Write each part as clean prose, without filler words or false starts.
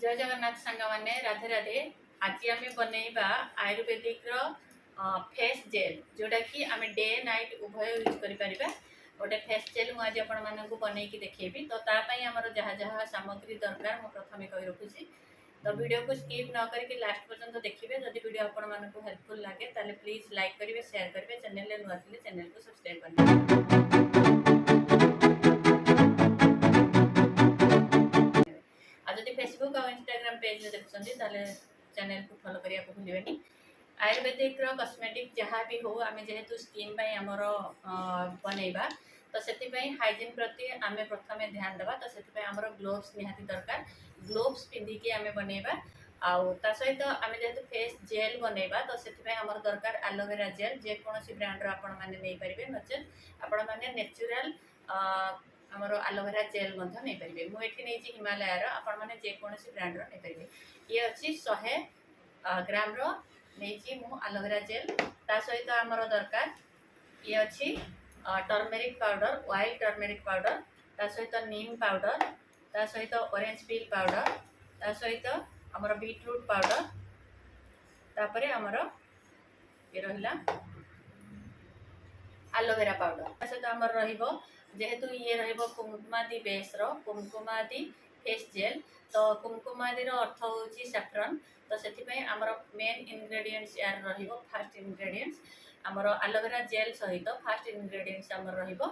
जय जगन्नाथ सांग मैंने राधे राधे। आज आम बनइबा आयुर्वेदिक फेस जेल जोटा कि आम डे नाइट उभय यूज कर गोटे फेस जेल मुझे आज बनई देखेबी। तो तापाई आमर जहाँ जहाँ सामग्री दरकार मुझे प्रथम कही रखुची। तो वीडियो को स्किप न करके लास्ट पर्यंत देखिए। जदि वीडियो आपण हेल्पफुल लगे ताले प्लीज लाइक करेंगे, शेयर करेंगे, चैनल नुआ थे चैनल को सब्सक्राइब करेंगे। फेसबुक और इंस्टाग्राम पेज में देखते चैनल को फॉलो करने को भूलें। आयुर्वेदिक कॉस्मेटिक जहाँ भी हो आम जेहेतु स्किन आमर बनइबा तो से हाइजीन प्रति आम प्रथम ध्यान देवा। तो से आमर ग्लोव्स निहाती दरकार। ग्लोव्स पिंधिकी आम बनइबा आउ ता सहित आम जेहेतु फेस जेल बनइबा तो से आमर दरकार एलोवेरा जेल जेकोसी ब्रांडर आपण मैंने नहीं पारे नचेत आपण मैंने नेचुरल आमर एलोवेरा जेल नहीं पारे। मुझे नहीं हिमालयर आपण मैंने जेकोसी ब्रांडर नहीं पारे। ये अच्छी 100 ग्राम नहीं एलोवेरा जेल ता सहित आमर दरकार ये अच्छी turmeric powder, white turmeric powder ता सहित नीम पाउडर ता सहित ऑरेंज पील पाउडर ता सहित आमर बीटरूट पाउडर तापरे आमर ये रहिला एलोवेरा पाउडर ता सहित आमर रहिबो जेहेतु ये रहिबो कुमकुमादी बेस रो कुमकुमादी फेस जेल। तो कुमकुमादी रो अर्थ होची सैफ्रन। तो से आमर मेन इनग्रेडिएंट्स यार रहिबो फास्ट इनग्रेडिएंट्स आमर एलोवेरा जेल सहित फास्ट इनग्रेडिएंट्स आमर रहिबो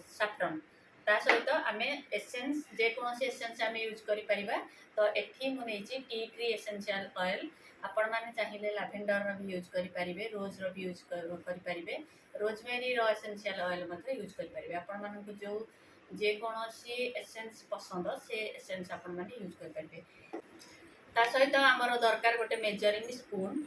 सैफ्रन ता सहित आम एसेंस जेकोसी एसेंस आम यूज करिपरिबा। तो एठी मु नेछि टी ट्री एसेंशियल ऑयल आपण माने चाहिए लैवेंडर भी यूज करिपरिबे, रोज रो भी यूज करिपरिबे, रोजमेरी रो एसेंशियल ऑयल मते यूज करिपरिबे। आपण मानकु जो जेकोसी एसेंस पसंद से एसेंस आपण माने यूज करिपरिबे। ता सहित आमर दरकार गोटे मेजरिंग स्पून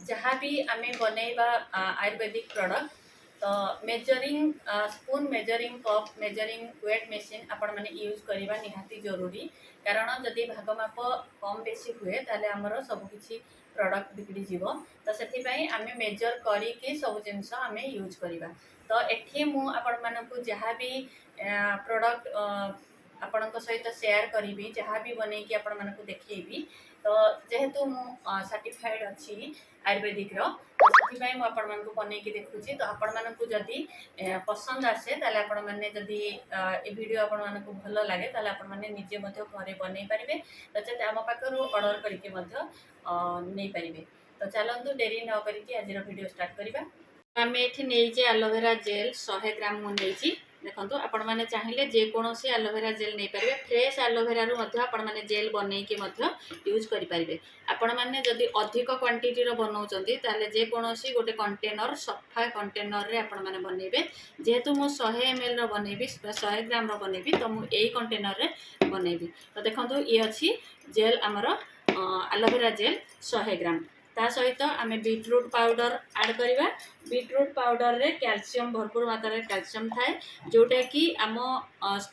जहाँ भी आम बनइबा आयुर्वेदिक प्रोडक्ट तो measuring spoon, measuring cup, measuring weight machine आपण माने यूज करवा निहाती जरूरी। कारण जदि भागमाप कम बेसी हुए ताले आमर सबकिछि प्रोडक्ट बिगड़ी जीवो। तो से आम मेजर करी सब जिनस आम यूज करवा। तो एठी मु आपण मानकु जहाँ भी प्रोडक्ट आपण सहित शेयर करी जहाँ भी बनई आपण मानकु देखैबी। तो जेहेतु मु सर्टिफाइड अच्छी आयुर्वेदिक रो तो से आपण मानकु बनई देखुची। तो आपण मानकु जदि पसंद आसे ताले आपण माने जदि ए वीडियो आपण मानकु भलो लागे ताले आपण माने निजे मध्ये घरे बनई पारिबे। तो से आम पाखरु ऑर्डर करके मध्ये नहीं पारिबे। तो चलंतु देरी न करके आज वीडियो स्टार्ट करिबा। आम एठी नेइजे एलोवेरा जेल 100 ग्राम मु नेइची। देखो आपण मैंने चाहिए जेकोसी एलोवेरा जेल नहीं पारे। फ्रेश एलोवेरा आपण मैंने जेल बनई के यूज करें। आपण मैंने जदि अधिक क्वांटिटी बनाऊँगी ताले जेकोसी गोटे कंटेनर सफा कंटेनर रे आपण मैंने बनइबे। जेहेतु मु 100 ml बनइबी 100 ग्राम बनइबी तो मु एई कंटेनर रे बनइबी। तो देखो ये अच्छी जेल आमर एलोवेरा जेल 100 ग्राम ता सहित आम बीटरूट पाउडर ऐड करवा। बीटरूट पाउडर रे कैल्शियम भरपूर मात्रा कैल्शियम थाए जोटा कि आम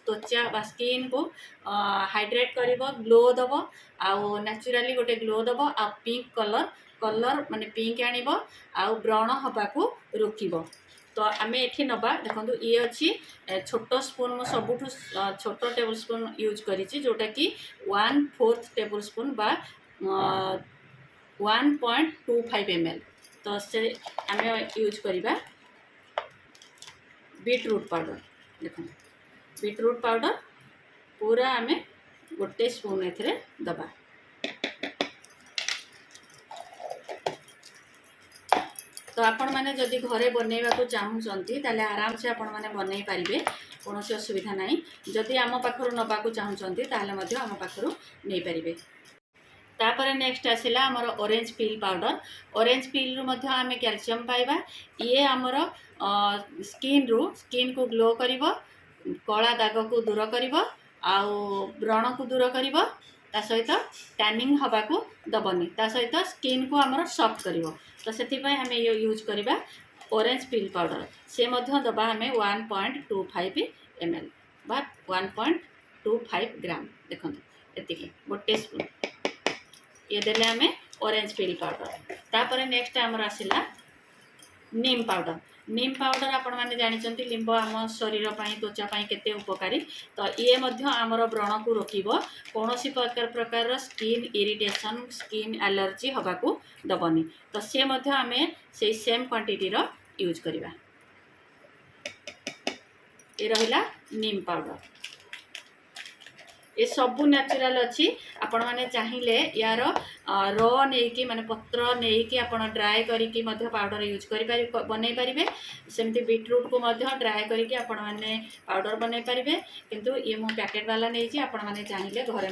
त्वचा स्किन को हाइड्रेट कर ग्लो दब आउ नेचुराली गोटे ग्लो दब आ पिंक कलर कलर माने पिंक आनिब आउ व्रण हवा को रोकिब। तो आम एठी नबा देखो ये अच्छी छोट स्पून मु सबुठु छोट टेबल स्पून यूज करिछि जोटा कि 1/4 टेबल स्पून बा 1.25 ml। तो से आम यूज करवा बीटरूट पाउडर। देखो बीटरूट पाउडर पूरा आम गोटे स्पून ए दबा। तो आपण मैंने जदि घरे बनइबा को चाहूँगी ताले आराम से आपण मैंने बनई पारिबे, कौन असुविधा नहीं। जदि आम पाखरु नबा को चाहूँगी ताले मध्य आम पाखरु नहीं पारिबे। तापर नेक्स्ट आसला आमर orange peel powder. Orange peel रु मध्य आम कैल्शियम पाइबा। ये आमर स्किन को ग्लो करिवो, कला दाग को दूर करिवो आउ व्रण को दूर करिवो ता सहित टैनिंग हवा को दबनी ता सहित स्किन को आमर सॉफ्ट करिवो। तो से आम ये यूज करवा ऑरेंज पील पाउडर से मध्य दबा आम 1.25 ml बा 1.25 ग्राम। देखो एतिकी गोटे स्पून ये देले आम ऑरेंज पील पाउडर। तापर नेक्स्ट आमर आसला नीम पाउडर आपण मैंने जानते लिंब आम शरीर त्वचा केते उपकारी तो ये आमर व्रण को रोकब कौन प्रकार स्किन इरिटेशन स्किन एलर्जी हवा को दबनी तो सी आम से सेम क्वांटिटी यूज करवा ये रहा नीम पाउडर ये सबू नेचुरल अच्छी आपण मैंने चाहिए यार रो नहीं माने पत्र नहीं कि आप ड्राए करके पाउडर यूज कर बन पारे सेमती बीटरूट को ड्राए करके आपण मैंने पाउडर बन पारे किंतु ये मो पैकेट वाला नहीं आपण मैंने चाहिए घरे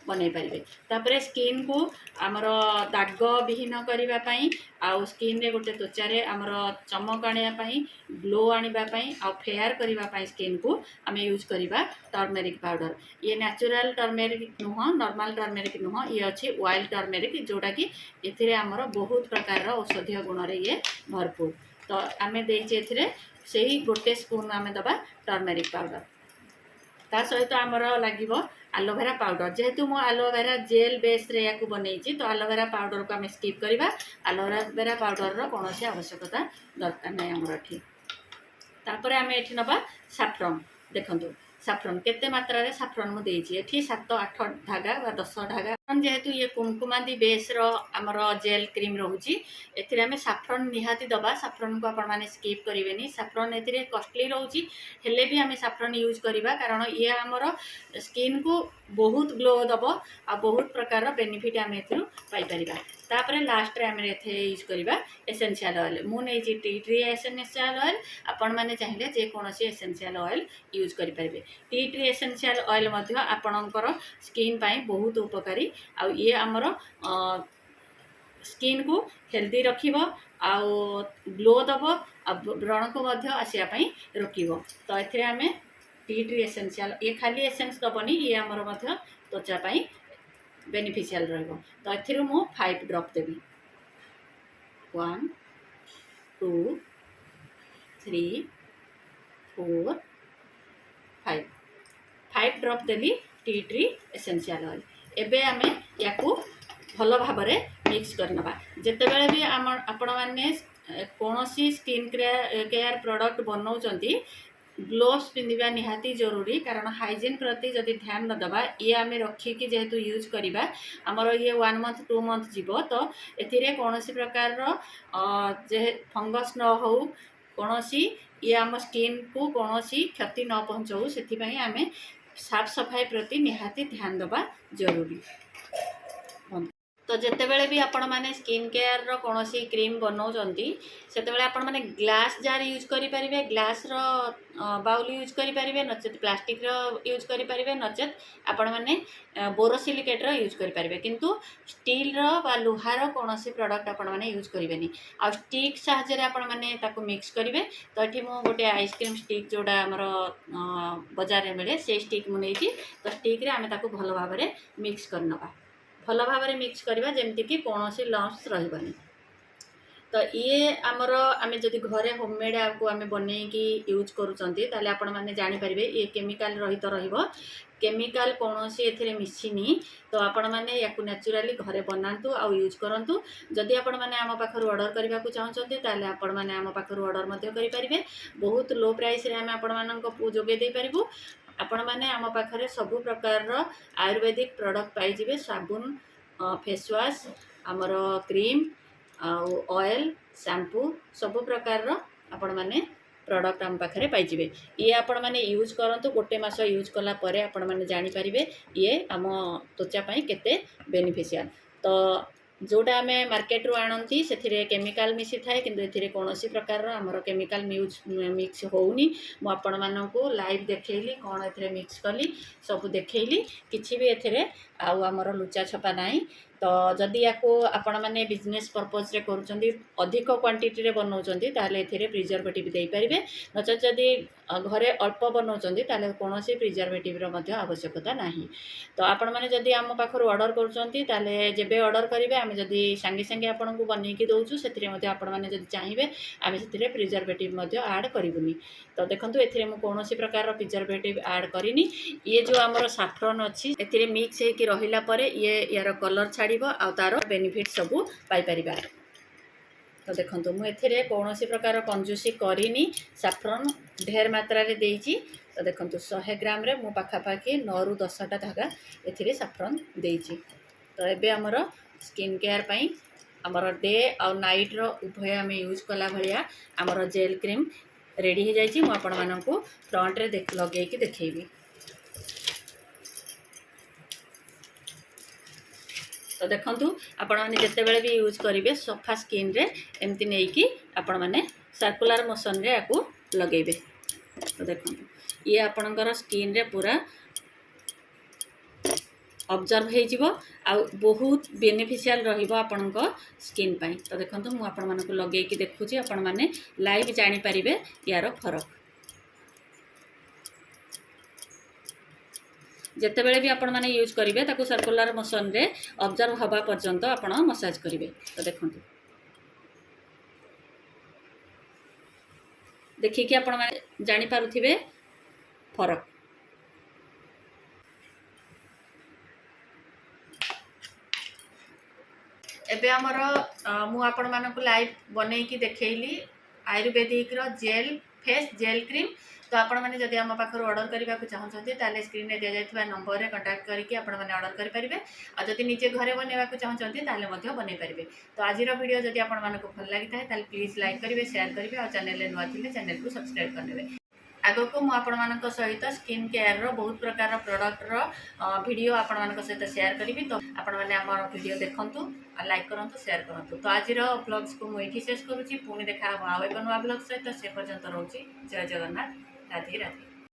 बन पारे तापर स्किन को आमर दाग विहीन करने आउ स्किन रे गोटे त्वचा आमर चमक आने ग्लो आने फेयर करने स्किन को आम यूज करवा टर्मेरिक पाउडर ये नेचुरल टर्मेरिक नुह नॉर्मल टर्मेरिक नुह ये अच्छी वाइल्ड टर्मेरिक जोटा कि ये आमर बहुत प्रकार औषधीय गुण रे ये भरपूर तो आम देचे से ही गोटे स्पून आम दबा टर्मेरिक पाउडर ता सहित आमर लगे एलोवेरा पाउडर जेहेतु मो एलोवेरा जेल बेस रे या बनई तो एलोवेरा पाउडर को आम स्किप करवा एलोवेरा पाउडर कौन आवश्यकता दरकार नहीं आमर एठी तापर आम एठी नबा सैफ्रन देखंतु सैफ्रन केते मात्रा रे सैफ्रन मु देछि एठी 7-8 धागा बा 10 धागा जेहेतु ये कुमकुमादी बेस रो आमर जेल क्रीम रोची एथिरे आमे सैफ्रन निहाती दबा सैफ्रन को आपण माने स्किप करिवेनी सैफ्रन एथिरे कॉस्टली रोची हेले भी आमे सैफ्रन यूज करिबा कारण ये आमर स्किन को बहुत ग्लो दबो आ बहुत प्रकार बेनिफिट आमे एथिरु पाई परिबा तापर लास्ट रे आमे एथे यूज करिबा एसेंशियल ऑयल मु नै टी ट्री एसेंशियल ऑयल आपण माने चाहिए जे कोनोसी एसेंशियल ऑयल यूज करि परिबे टी ट्री एसेंशियल ऑयल मध्ये आपणकर स्किन पाई बहुत उपकारी आ ये आमर स्किन को हेल्दी रखिबो आउ ग्लो दबो आ व्रण को आसिया पाई रोकिबो तो एथिरे आमे टी ट्री एसेंशियल ये खाली एसेंस दबनी ये आमर त्वचा पाई बेनिफिशियल रहइबो तो एथिरु मु 5 ड्रॉप देबी 1 2 3 4 5 ड्रॉप देली टी ट्री एसेंशियल ऑयल एबे आमे याकू भल भाव मिक्स करनबा जेते बेले भी आपण माने कोनोसी स्किन केयर प्रोडक्ट बनाउचंती ग्लोव्स पिंधिबा निहाती जरूरी कारण हाइजीन प्रति जदि ध्यान न दबा ये आमे रखिकी जेहेतु यूज करिबा हमर ये 1 मंथ 2 मंथ जीवो तो एथिरे कोनोसी प्रकार रो जे फंगस न हो कोनोसी ये आम स्किन को कोनोसी क्षति न पहुँचाऊ से आमे साफ सफाई प्रति निहाती ध्यान दबा जरूरी तो जिते बड़े भी आपण मैंने स्किन केयर रो कोनोसी क्रीम बनाउचंती सेते बेले आपण मैंने ग्लास जार यूज करि परिबे ग्लास रो बाउल यूज करि परिबे नचेत प्लास्टिक रो यूज करि परिबे नचेत आपण मैंने बोरोसिलिकेट रो यूज करि परिबे किंतु स्टील रो बा लोहा रो कोनोसी प्रोडक्ट आपण मैंने यूज करिवेनी आ स्टिक साहाଯ୍य रे आपण मैंने ताको मिक्स करिवे तो एठी मो गोटे आइसक्रीम स्टिक जोडा हमरो बाजार रे मिले से स्टिक मु नेछि तो स्टिक रे आमे ताको भलो भाबरे मिक्स करनबा भल भाव में मिक्स करवा जमती कि कौन सी लम्स रही तो ये आमर आम जदि घरे होममेड आपको आम बनईकी यूज करुँचे आपण मैंने जानीपर ये केमिकाल रहित केमिकाल कौन सी ए मिसिनी तो आपण मैंने या नेचुराली घरे बनातु आ यूज करूँ जदि आपण मैंने आम पाखर ऑर्डर करने को चाहते आपण मैंने आम पाखर ऑर्डर करें बहुत लो प्राइस आम आपण जोगे पारू आपण मैंने आम पाखरे सबु प्रकार आयुर्वेदिक प्रोडक्ट पाइबे साबुन फेस वाश आमर क्रीम ऑयल शैम्पू सबु प्रकार आपण मैंने प्रोडक्ट आम पाखरे पाइबे ये आपण मैंने यूज करंतु गोटे मास यूज कला परे आपण मैंने जानी परिबे ये आम त्वचा पाई केते बेनिफिशियल तो जोटा आम मार्केट रू आणती से केमिकाल मिसी थाए किंतु एथिरे कोनोसी प्रकार आमर केमिकाल मिक्स होउनी मु आपण माननकु लाइव देखैली कोन एथिरे मिक्स कली सब देखैली किछि भी एथिरे आउ आमर लुचा छपा नाही तो जदि या आपण मैंने बिजनेस पर्पज रे करूचंदी अधिक क्वांटिटी रे बनाउचंदी ताले एथिरे प्रिजर्वेटिव देई परिबे नचेत जदि घरे अल्प बनाउचंदी ताले कोनोसी प्रिजर्वेटिव रो मध्ये आवश्यकता नाही तो आपण माने जदि आम पाखर ऑर्डर करूचंदी ताले जेबे ऑर्डर करिवे आमे जदि संगे संगे आपण को बनेकी दउचु सेथिरे मध्ये आपण माने जदि चाहिबे आमे सेथिरे प्रिजर्वेटिव मध्ये ऐड करिवुनी तो देखंतु एथिरे मु कोनोसी प्रकार रो प्रिजर्वेटिव ऐड करिनी ये जो हमर सैफ्रन अछि एथिरे मिक्स हे कि रहिला परे ये यार कलर छाड़िबो आ तार बेनिफिट सबु पाई परिबा तो देखो मुझे कौन प्रकार कंजूसी करनी साफ्रन ढेर मात्रा देती। तो देखो 100 ग्राम रे मु पाखापाखि 9 ରୁ 10टा धागा ए साफ्रन देती। तो ये आमर स्किन केयर पाई आमर डे आउ नाइट रो उभय आम यूज कला भाया आमर जेल क्रीम रेडी हो जाइए। मुझे आपण मानू फ्रंट रे लगे देखी। तो देखंतु आपण माने जत्ते बेले भी यूज करिवे सफा स्किन रे एमती नै कि आपण माने सर्कुलर मोशन रे आकु लगेबे। तो देखंतु ये आपणकर स्किन रे पूरा ऑब्जर्व हे जिवो आ बहुत बेनिफिशियल रहिबो आपणक स्किन पाई। तो देखंतु मु आपण मानकु लगे कि देखुची आपण माने लाइव जानि परिबे यार फरक। जिते बेले भी आपण माने यूज करेंगे ताकू सर्कुलर मोशन रे ऑब्जर्व हवा पर्यंत आपण मसाज करेंगे। तो देखंतु देखिए कि आपण माने जानि पारुथिबे फरक। एबे हमर मु आपण मानकु लाइव बनै कि देखैली आयुर्वेदिक रो जेल फेस जेल क्रीम। तो आपण मैंने जदि आम पाखर ऑर्डर करने को चाहते ताले स्क्रीन में दि जाइए नंबर रे कांटेक्ट करके आपण मैंने ऑर्डर करेंगे। और जदि निजे घरे बनवा चाहते ताले बनै पारे। तो आज वीडियो जदि आपण मानक भल लगी था प्लीज लाइक करेंगे शेयर करेंगे और चैनल नुआ थे चैनल को सब्सक्राइब करने। आग को मुझे सहित स्किन केयर रो बहुत प्रकार प्रोडक्ट रो वीडियो आपण मान सहित शेयर करी। तो आपण मैंने आम वीडियो देखंतु लाइक करंतु शेयर करंतु। तो आज ब्लॉग्स को मुझे शेष करुँची पुणी देखा आउ एक नुआ ब्लॉग सहित से पर्यंत रोची। जय जगन्नाथ। राधे राधे।